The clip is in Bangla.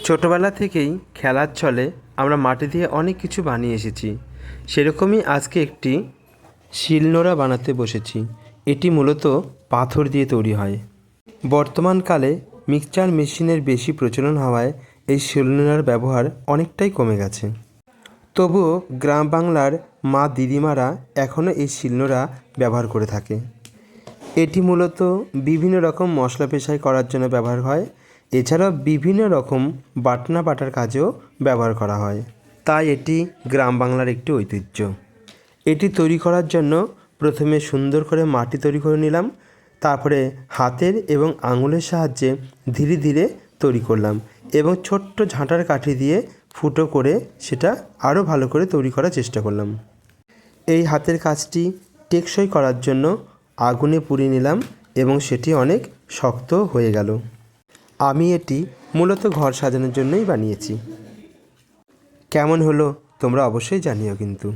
ছোটোবেলা থেকেই খেলার ছলে আমরা মাটি দিয়ে অনেক কিছু বানিয়ে এসেছি। সেরকমই আজকে একটি শিলনোড়া বানাতে বসেছি। এটি মূলত পাথর দিয়ে তৈরি হয়। বর্তমানকালে মিক্সচার মেশিনের বেশি প্রচলন হওয়ায় এই শিলনোড়ার ব্যবহার অনেকটাই কমে গেছে। তবুও গ্রাম বাংলার মা দিদিমারা এখনও এই শিলনোড়া ব্যবহার করে থাকে। এটি মূলত বিভিন্ন রকম মশলা পেশাই করার জন্য ব্যবহার হয়। এছাড়াও বিভিন্ন রকম বাটনা বাটার কাজেও ব্যবহার করা হয়। তাই এটি গ্রাম বাংলার একটি ঐতিহ্য। এটি তৈরি করার জন্য প্রথমে সুন্দর করে মাটি তৈরি করে নিলাম, তারপরে হাতের এবং আঙুলের সাহায্যে ধীরে ধীরে তৈরি করলাম এবং ছোট্ট ঝাঁটার কাঠি দিয়ে ফুটো করে সেটা আরও ভালো করে তৈরি করার চেষ্টা করলাম। এই হাতের কাজটি টেকসই করার জন্য আগুনে পুড়িয়ে নিলাম এবং সেটি অনেক শক্ত হয়ে গেল। আমি এটি মূলত ঘর সাজানোর জন্যই বানিয়েছি। কেমন হলো তোমরা অবশ্যই জানিও কিন্তু।